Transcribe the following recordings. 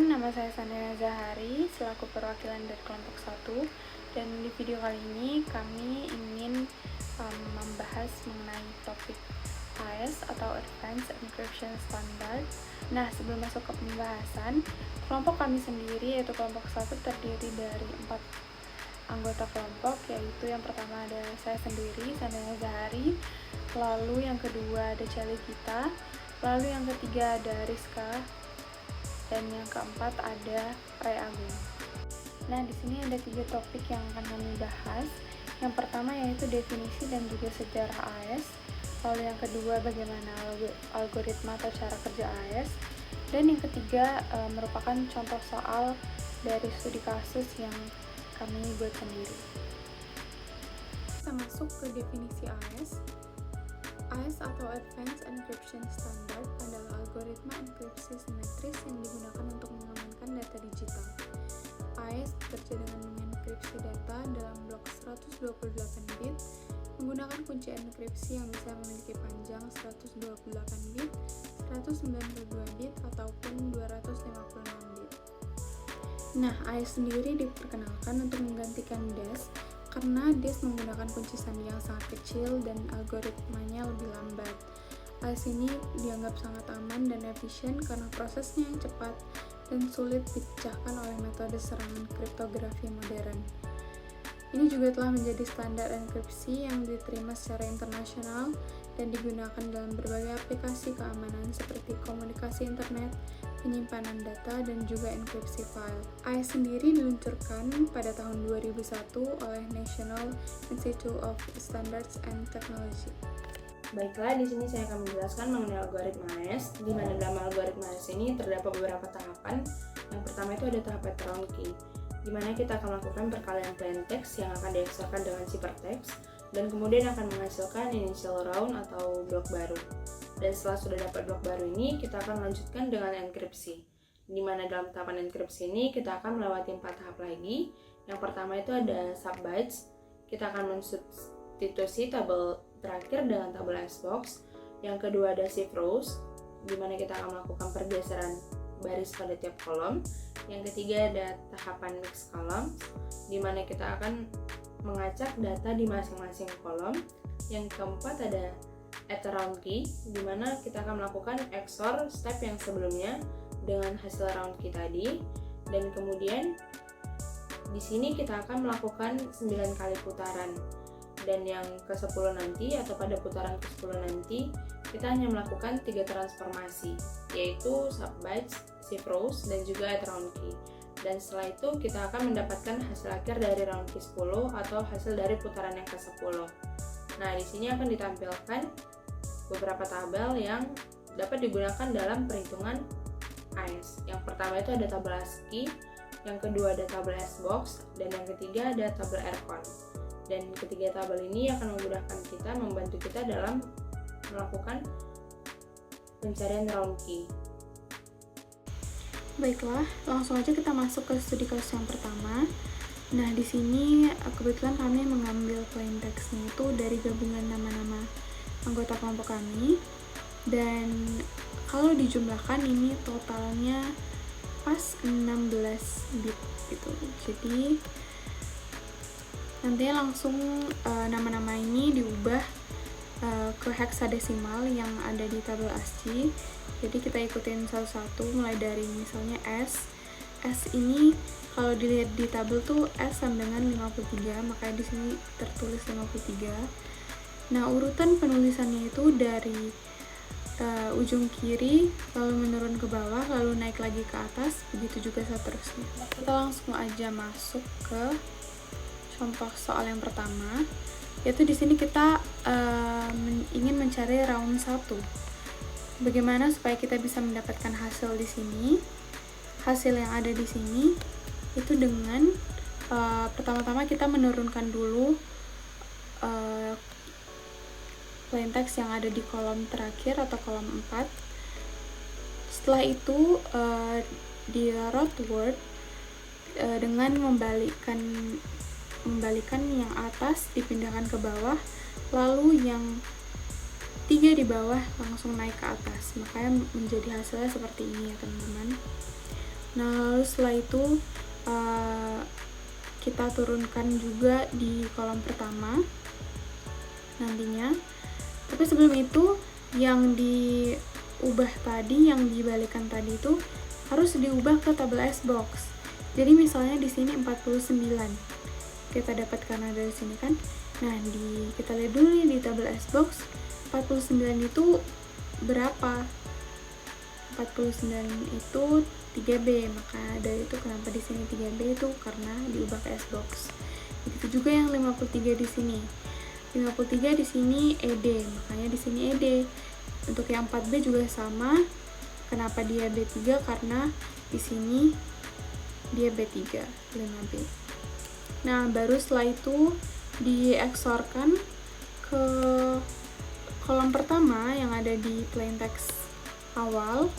Perkenalkan, nama saya Sandra Zahari, selaku perwakilan dari kelompok 1. Dan di video kali ini kami ingin membahas mengenai topik AES atau Advanced Encryption Standard. Nah, sebelum masuk ke pembahasan, kelompok kami sendiri yaitu kelompok 1 terdiri dari 4 anggota kelompok, yaitu yang pertama ada saya sendiri, Sandra Zahari, lalu yang kedua ada Celi Gita, lalu yang ketiga ada Rizka, dan yang keempat ada Ray Agung. Nah, di sini ada 3 topik yang akan kami bahas. Yang pertama yaitu definisi dan juga sejarah AES. Lalu yang kedua bagaimana algoritma atau cara kerja AES. Dan yang ketiga merupakan contoh soal dari studi kasus yang kami buat sendiri. Kita masuk ke definisi AES. AES atau Advanced Encryption Standard adalah algoritma enkripsi simetris yang digunakan untuk mengamankan data digital. AES bekerja dengan mengenkripsi data dalam blok 128 bit menggunakan kunci enkripsi yang bisa memiliki panjang 128 bit, 192 bit, ataupun 256 bit. Nah, AES sendiri diperkenalkan untuk menggantikan DES karena DES menggunakan kunci sandi yang sangat kecil dan algoritmanya lebih lambat. AES ini dianggap sangat aman dan efisien karena prosesnya yang cepat dan sulit dipecahkan oleh metode serangan kriptografi modern. Ini juga telah menjadi standar enkripsi yang diterima secara internasional dan digunakan dalam berbagai aplikasi keamanan seperti komunikasi internet, penyimpanan data, dan juga enkripsi file. AES sendiri diluncurkan pada tahun 2001 oleh National Institute of Standards and Technology. Baiklah, di sini saya akan menjelaskan mengenai algoritma AES, di mana dalam algoritma AES ini terdapat beberapa tahapan. Yang pertama itu ada tahap pattern key, di mana kita akan melakukan perkalian plain text yang akan dieksorkan dengan ciphertext, dan kemudian akan menghasilkan initial round atau blok baru. Dan setelah sudah dapat blok baru ini, kita akan melanjutkan dengan enkripsi, di mana dalam tahapan enkripsi ini kita akan melewati 4 tahap lagi. Yang pertama itu ada subbytes, kita akan mensubstitusi tabel terakhir dengan tabel S-box. Yang kedua ada shift rows, di mana kita akan melakukan pergeseran baris pada tiap kolom. Yang ketiga ada tahapan mix column, di mana kita akan mengacak data di masing-masing kolom. Yang keempat ada add round key, di mana kita akan melakukan XOR step yang sebelumnya dengan hasil round key tadi. Dan kemudian di sini kita akan melakukan 9 kali putaran. Dan yang ke-10 nanti atau pada putaran ke-10 nanti kita hanya melakukan 3 transformasi, yaitu subbytes, shift rows, dan juga add round key. Dan setelah itu kita akan mendapatkan hasil akhir dari round key 10 atau hasil dari putaran yang ke-10. Nah, di sini akan ditampilkan beberapa tabel yang dapat digunakan dalam perhitungan AES. Yang pertama itu ada tabel ASCII, yang kedua ada tabel S-box, dan yang ketiga ada tabel RCON. Dan ketiga tabel ini akan membantu kita dalam melakukan pencarian round key. Baiklah, langsung aja kita masuk ke studi kasus yang pertama. Nah, di sini kebetulan kami mengambil plain text-nya itu dari gabungan nama-nama anggota kelompok kami. Dan kalau dijumlahkan ini totalnya pas 16 bit gitu. Jadi nantinya langsung nama-nama ini diubah ke heksadesimal yang ada di tabel ASCII. Jadi kita ikutin satu-satu mulai dari misalnya S ini kalau dilihat di tabel tuh S sama dengan 53, makanya di sini tertulis 53. Nah, urutan penulisannya itu dari ujung kiri lalu menurun ke bawah lalu naik lagi ke atas, begitu juga seterusnya. Kita langsung aja masuk ke contoh soal yang pertama, yaitu di sini kita ingin mencari round 1. Bagaimana supaya kita bisa mendapatkan hasil di sini? Hasil yang ada di sini itu dengan pertama-tama kita menurunkan dulu plain text yang ada di kolom terakhir atau kolom 4. Setelah itu di root word dengan membalikan yang atas dipindahkan ke bawah, lalu yang 3 di bawah langsung naik ke atas, makanya menjadi hasilnya seperti ini ya teman-teman. Nah, lalu setelah itu kita turunkan juga di kolom pertama nantinya. Tapi sebelum itu, yang diubah tadi, yang dibalikan tadi itu harus diubah ke tabel S-box. Jadi misalnya di sini 49 kita dapat karena dari sini kan. Nah, kita lihat dulu nih di tabel S-box 49 itu berapa? 49 itu 3B, maka dari itu kenapa di sini 3B itu karena diubah ke S-box. Begitu juga yang 53 di sini. 53 di sini ED, makanya di sini ED. Untuk yang 4B juga sama. Kenapa dia B3? Karena di sini dia B3, 5B. Nah, baru setelah itu dieksorkan ke kolom pertama yang ada di plain text awal,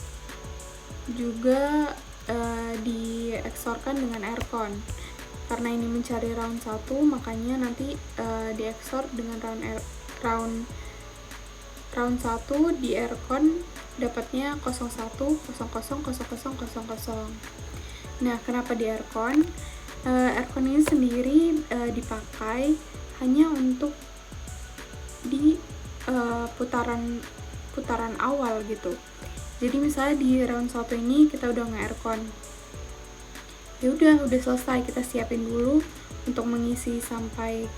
juga dieksorkan dengan rcon. Karena ini mencari round 1, makanya nanti diekspor dengan round 1 di rcon dapatnya 01000000. Nah, kenapa di rcon? Rcon ini sendiri dipakai hanya untuk di putaran awal gitu. Jadi misalnya di round 1 ini kita udah nge-rcon, ya udah selesai, kita siapin dulu untuk mengisi sampai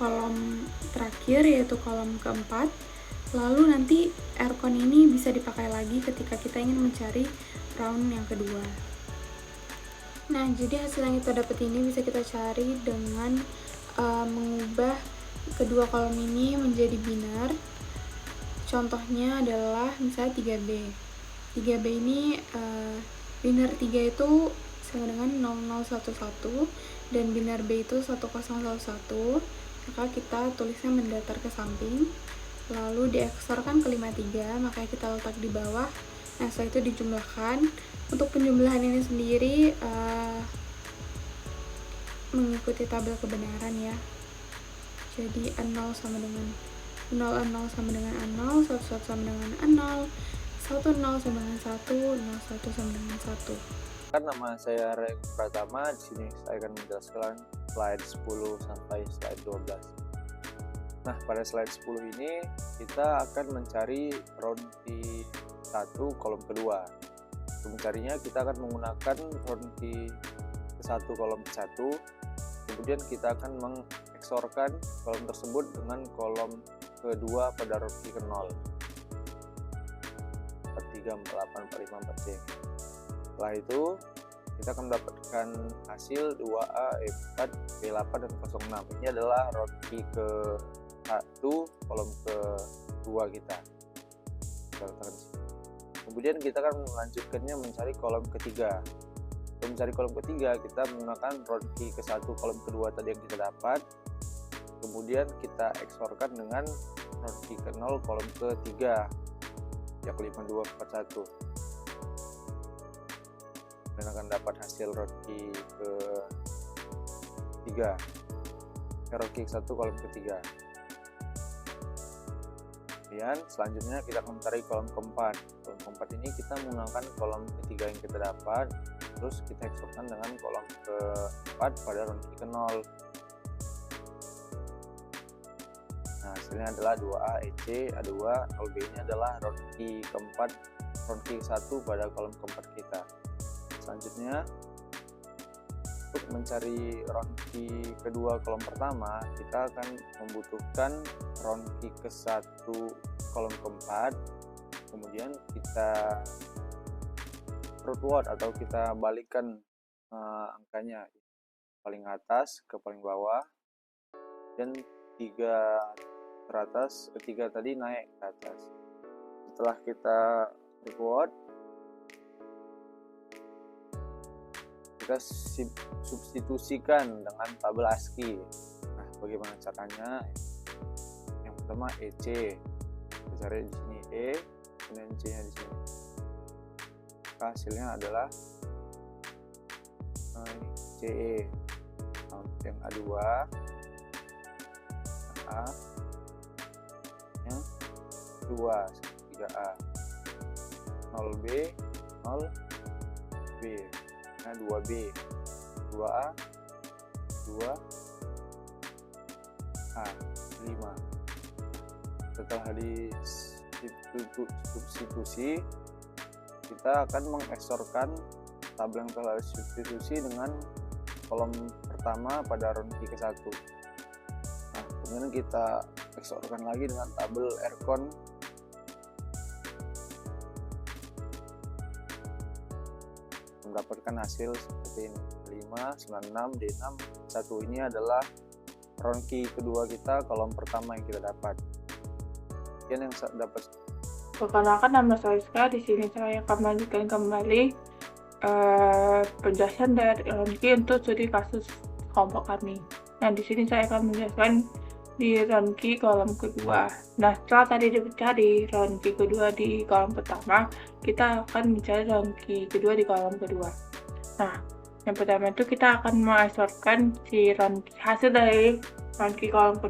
kolom terakhir, yaitu kolom keempat. Lalu nanti rcon ini bisa dipakai lagi ketika kita ingin mencari round yang kedua. Nah, jadi hasil yang kita dapat ini bisa kita cari dengan mengubah kedua kolom ini menjadi biner. Contohnya adalah misalnya 3B. 3B ini biner 3 itu sama dengan 0011 dan biner B itu 1011. Maka kita tulisnya mendatar ke samping, lalu dieksorkan ke 53, maka kita letak di bawah. Nah, setelah itu dijumlahkan. Untuk penjumlahan ini sendiri mengikuti tabel kebenaran ya. Jadi 0 sama dengan 0 sama dengan 0, 11 sama dengan 0, 10 sama dengan 1, 01 sama dengan 1. Kan nama saya Rek Pratama. Di sini saya akan menjelaskan slide 10 sampai slide 12. Nah, pada slide 10 ini kita akan mencari round key 1 kolom kedua. Untuk mencarinya kita akan menggunakan round key ke 1 kolom 1. Kemudian kita akan mengeksorkan kolom tersebut dengan kolom kedua pada round key ke 0. 43, 48, 45, 4C. Setelah itu kita akan mendapatkan hasil 2A, E4, B8, dan 06. Ini adalah round key ke 1 kolom kedua kita. Kemudian kita akan melanjutkannya mencari kolom ketiga. Untuk mencari kolom ketiga kita menggunakan round key ke 1 kolom kedua tadi yang kita dapat. Kemudian kita eksporkan dengan round key ke 0 kolom ketiga, yaitu 5241. Dan akan dapat hasil round key ke 3, round key ke 1 kolom ketiga. Kemudian selanjutnya kita akan mencari kolom keempat. Kolom keempat ini kita menggunakan kolom ketiga yang kita dapat, terus kita eksporkan dengan kolom keempat pada round key ke 0. Nah, hasilnya adalah 2A, EC, A2, 0B ini adalah round key keempat, round key 1 pada kolom keempat kita. Selanjutnya, untuk mencari round key kedua kolom pertama, kita akan membutuhkan round key ke 1 kolom keempat. Kemudian kita root word atau kita balikkan angkanya paling atas ke paling bawah, dan 3 teratas, 3 tadi naik ke atas. Setelah kita root word, kita substitusikan dengan tabel ASCII. Nah, bagaimana caranya? Yang pertama EC, kita cari di sini E, kemudian C-nya di sini. Hasilnya adalah CE. Yang A2, A, yang 2, 3A, 0B, 0B. Nah, 2B, 2A, 2A, 5. Setelah disubstitusi, kita akan mengeksorkan tabel yang telah disubstitusi dengan kolom pertama pada round key ke-1. Nah, kemudian kita eksorkan lagi dengan tabel Rcon mendapatkan hasil seperti ini, 5, 96, D6, 1. Ini adalah round key kedua kita, kolom pertama yang kita dapat. Sekian yang dapat. Perkenalkan, nama saya Rizka. Di sini saya akan melanjutkan kembali penjelasan dari round key untuk studi kasus kelompok kami. Nah, di sini saya akan menjelaskan di round key kolom kedua. Nah, setelah tadi dipecah di round key kedua di kolom pertama, kita akan mencari round key kedua di kolom kedua. Nah, yang pertama itu kita akan mengeksorkan si hasil dari round key kedua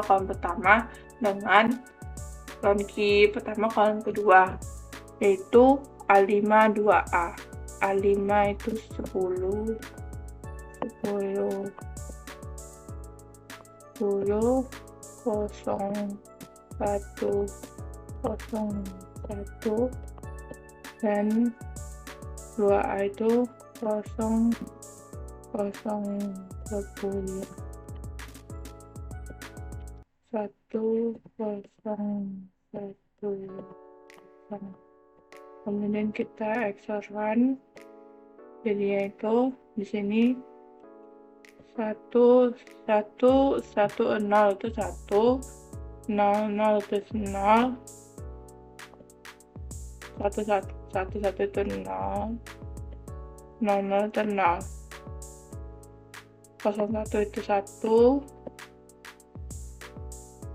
kolom pertama dengan round key pertama kolom kedua, yaitu A5 2A. A5 itu 10 0 1 0 1 dan 2A itu 0 0 10 1 0 1. Kemudian kita eksorkan, jadi yaitu di sini 1 1 1 0 itu 1, 0 0 itu 0, 1 1 1 itu 0, 0 0 itu 0, 0 1 itu 1,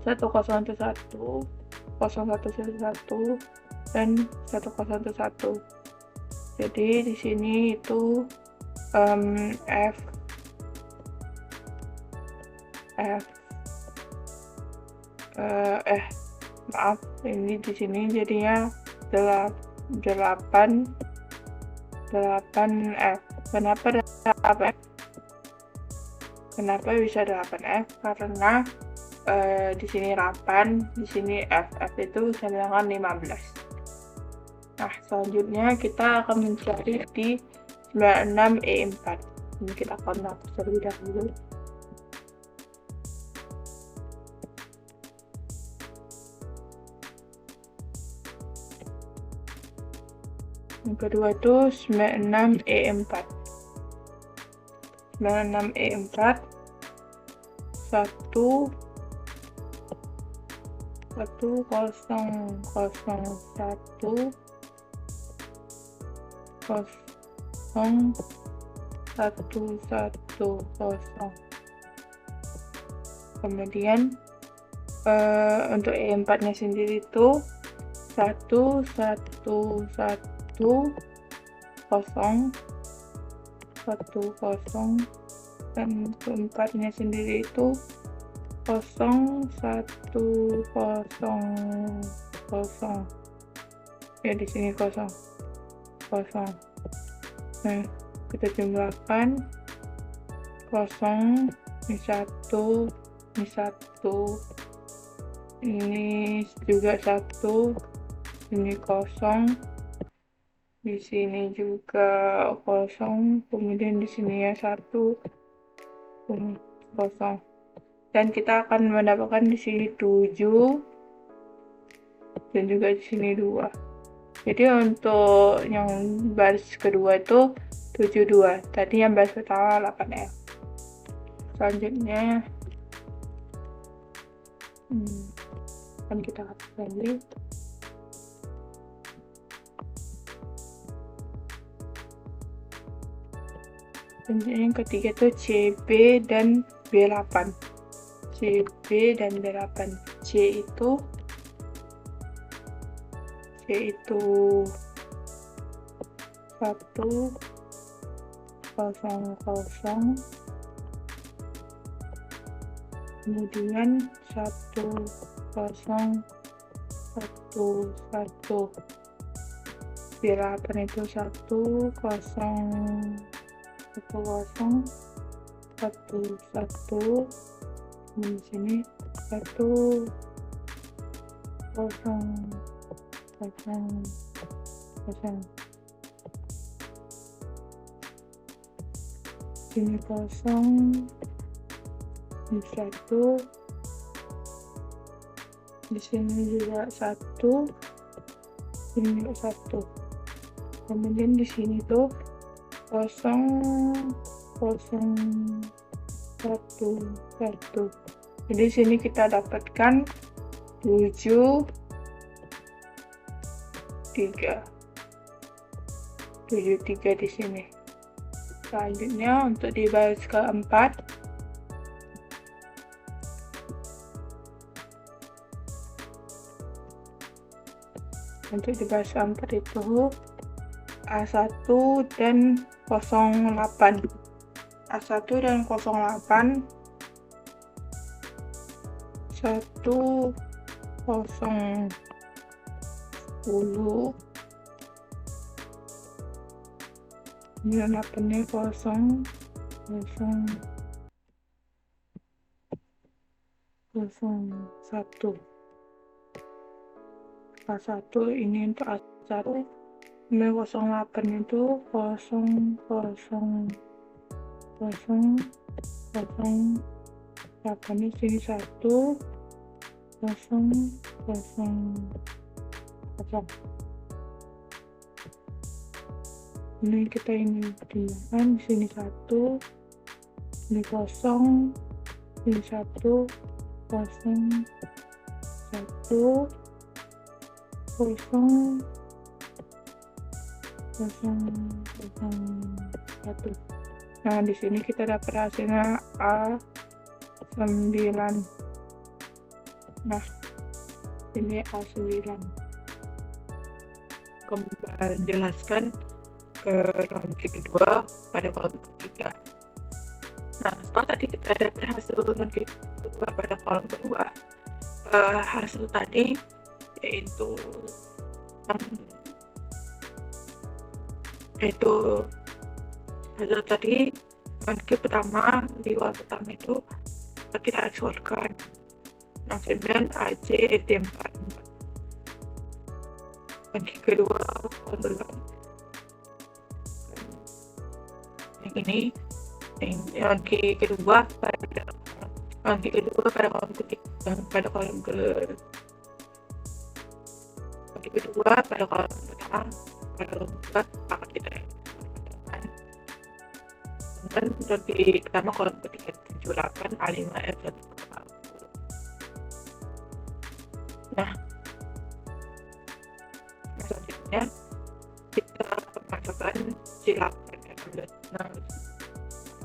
1 0 itu 1, 0 1 itu 1, dan 1 0 itu 1. Jadi di sini itu maaf, ini di sini jadinya 8F. Kenapa 8F? Kenapa bisa 8F? Karena di sini 8, di sini F itu sama dengan 15. Nah, selanjutnya kita akan mencari di 96E4. Ini kita akan hapus terlebih dahulu. Yang kedua itu 96E4. 96E4 1 0 0 1 0 1 1 0. Kemudian untuk E4 nya sendiri itu 1 1 1 0 1 0, dan keempatnya sendiri itu 0 1 0 0. Ya, di sini 0 0. Nah, kita jumlahkan 0, ini 1, ini 1, ini juga 1, ini 0, di sini juga 0, kemudian di sini ya 1, 0, dan kita akan mendapatkan di sini 7 dan juga di sini 2. Jadi untuk yang baris kedua itu 72, tadi yang baris pertama 8F. Selanjutnya akan kita hapus lagi. Selanjutnya yang ketiga itu CB dan B8. CB dan B8. C itu 1 0 0 0, kemudian 1 0 1 1. di 8 itu 1 0 1 0 1 1, di sini 1 0 0 0, sini 0, di 1, di sini juga 1, ini 1, kemudian di sini tuh 0 0 1 1. Jadi sini kita dapatkan 7 3 di sini. Selanjutnya untuk di baris keempat, itu A1 dan 08. A1 dan 08, 1 0 10, ini 8-nya 0 0 1. A1 ini untuk A1, ini 08 itu 0 0 0 0 8, di sini 1 0 0 0. Ini kita ini kan di sini 1, ini 0, ini 1 0 1 0 0 1. Nah, di sini kita dapat hasilnya A9. Nah, ini A9. Kembali jelaskan ke ronde kedua pada kolom ketiga. Nah, setelah tadi kita dapat hasil ronde kedua pada kolom kedua, hasil tadi yaitu hasil tadi ronde pertama di wall pertama itu kita eksporkan. Nah, 9 AC FD4. Ronde kedua yang ini, ronde kedua pada kolom ketiga, pada kolom kedua pada kolom pertama, pada kolom kedua akan kita eksporkan. Dan ronde pertama kolom ketiga 78 A5 F1. Nah, selanjutnya kita masukkan C8 F12. Nah,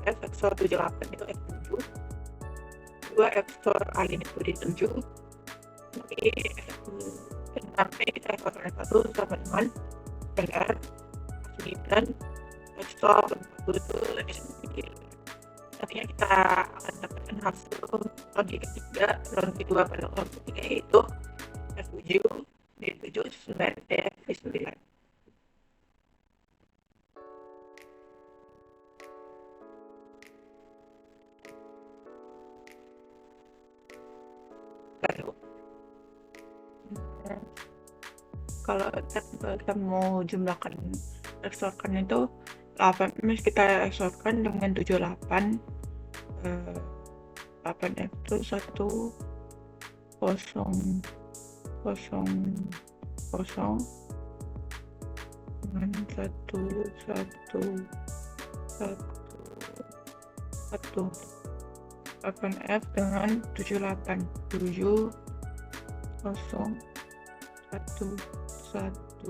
F XOR 78 itu F7, 2 XOR A5 itu di 7, nanti sampai kita XOR 1 sama dengan LR 9 XOR 40 itu S9. Nantinya kita akan dapatkan hasil ronde ketiga, ronde kedua pada kolom ketiga yaitu F7 D7 9 F9. Lalu kalau kita mau jumlahkan eksorkan itu 8 kita eksorkan dengan 78. 8 itu 1 0 0 0 dengan 1 8F dengan 78 7 0 1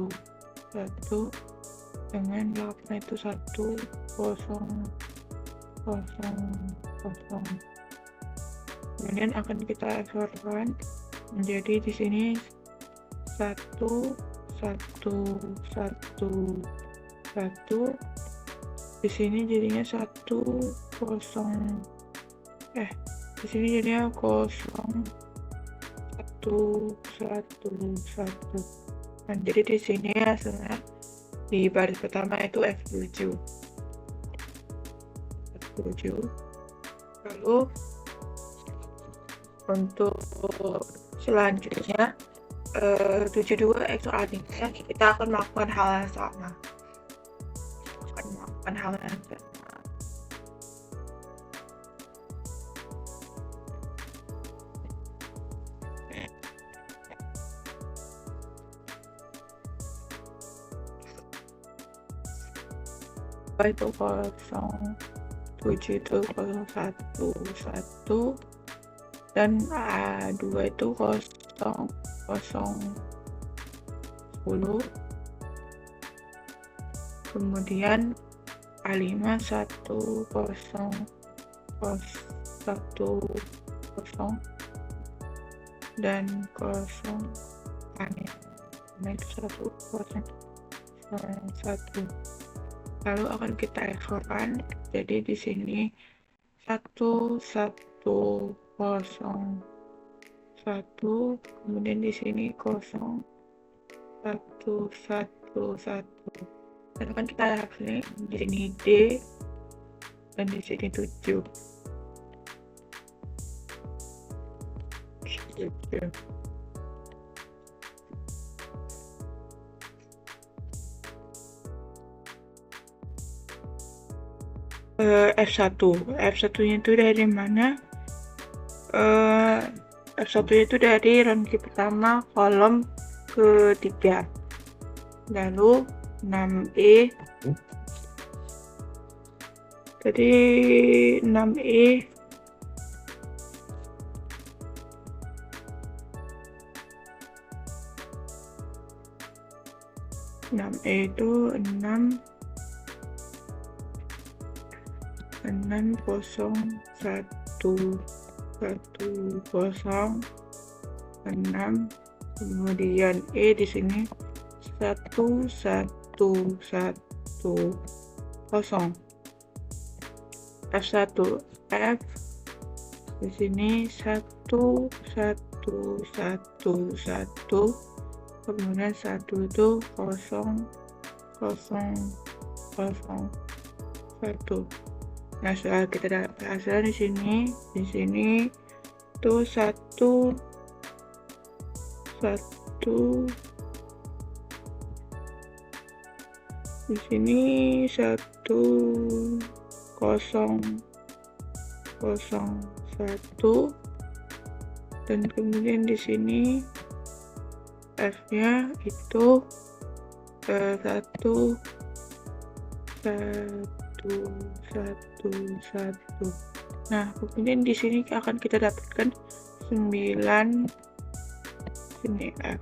dengan 8 itu 1 0 0 0. Kemudian akan kita eksporkan menjadi di sini 1 1 1 1. Di sini jadinya 1 0. Di sini jadinya 0 1 1 1. Nah, jadi di sini hasilnya Di baris pertama itu F7. Lalu untuk selanjutnya 72 XOR adingnya kita akan melakukan hal yang sama. Itu 07 itu 011 dan A2 itu 0010, kemudian A5 1010 dan 0 itu 100%. Lalu akan kita eksporkan, jadi di sini 1101, kemudian di sini 0111, dan akan kita lihat di sini D dan di sini 7. F1-nya itu dari mana? F1-nya itu dari round key pertama kolom ketiga, lalu 6E, jadi 6E itu 6 6, kemudian E di sini 1110, F1 F di sini 1111, kemudian 1 itu 0001. Nah, setelah kita dapat hasil di sini tuh 1 di sini 1001, dan kemudian di sini F-nya itu 111. Nah, kemudian di sini akan kita dapatkan 9 sini F.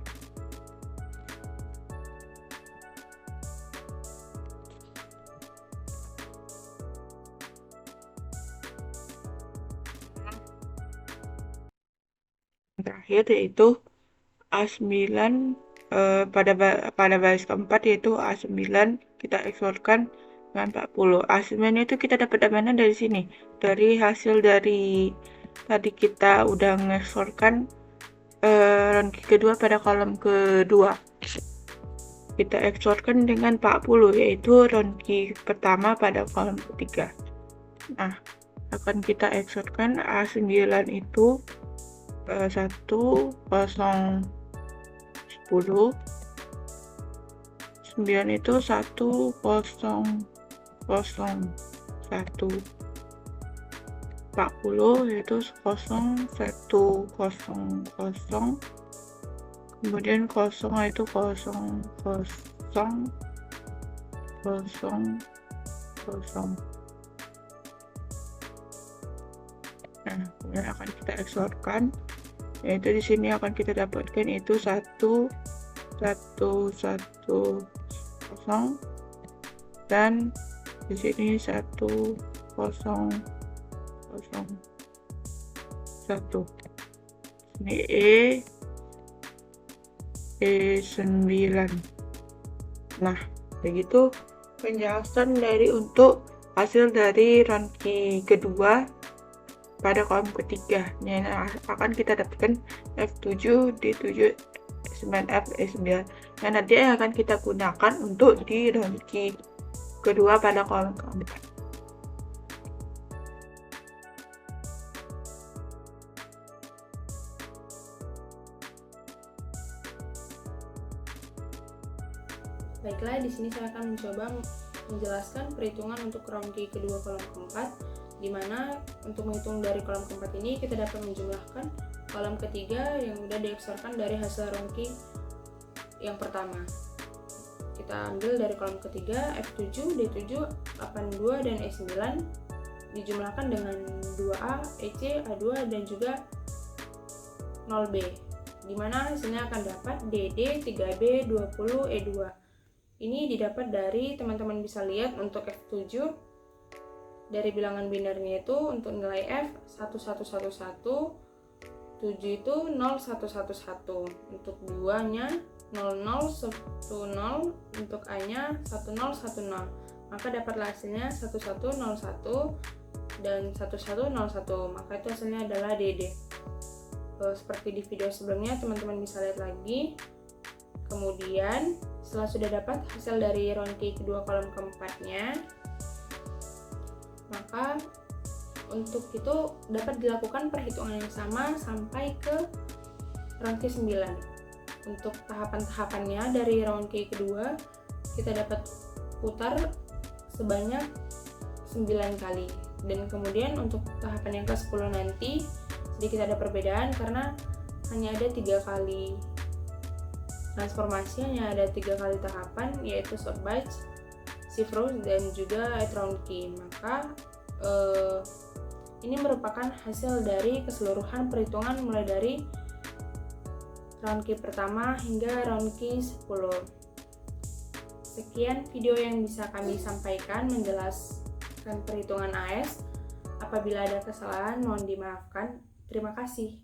Terakhir yaitu A9 pada baris keempat, yaitu A9 kita eksporkan dengan 40. A9 itu kita dapat dari mana? Dari sini, dari hasil dari tadi kita udah ngeksporkan round key kedua pada kolom kedua, kita eksporkan dengan 40, yaitu round key pertama pada kolom ketiga. Nah, akan kita eksporkan A9 itu 1010, 9 itu 1001, 40 yaitu 0100, kemudian 0 itu 0000. Nah, kemudian akan kita eksporkan, yaitu di sini akan kita dapatkan itu 1110 dan di sini 1001. Ini E9. Nah, begitu penjelasan dari untuk hasil dari round key kedua pada kolom ketiga. Nah, akan kita dapatkan F7, D7, 9F, E9. yang nanti akan kita gunakan untuk di round key kedua pada kolom keempat. Baiklah, di sini saya akan mencoba menjelaskan perhitungan untuk round key kedua kolom keempat, di mana untuk menghitung dari kolom keempat ini kita dapat menjumlahkan kolom ketiga yang sudah dieksorkan dari hasil round key yang pertama. Kita ambil dari kolom ketiga F7, D7, 82, dan E9 dijumlahkan dengan 2A, EC, A2, dan juga 0B, di mana hasilnya akan dapat DD, 3B, 20, E2. Ini didapat dari, teman-teman bisa lihat untuk F7 dari bilangan binernya itu untuk nilai F 1111, 7 itu 0111, untuk 2 nya 0010, untuk A nya 1010, maka dapatlah hasilnya 1101 dan 1101, maka itu hasilnya adalah DD. Seperti di video sebelumnya, teman-teman bisa lihat lagi. Kemudian setelah sudah dapat hasil dari round key kedua kolom keempatnya, maka untuk itu dapat dilakukan perhitungan yang sama sampai ke round key 9. Untuk tahapan-tahapannya dari round key kedua kita dapat putar sebanyak 9 kali, dan kemudian untuk tahapan yang ke-10 nanti sedikit ada perbedaan karena hanya ada 3 kali transformasi, hanya ada 3 kali tahapan, yaitu sort bytes, shift row, dan juga add round key. Maka ini merupakan hasil dari keseluruhan perhitungan mulai dari round key pertama hingga round key 10. Sekian video yang bisa kami sampaikan menjelaskan perhitungan AS. Apabila ada kesalahan mohon dimaafkan. Terima kasih.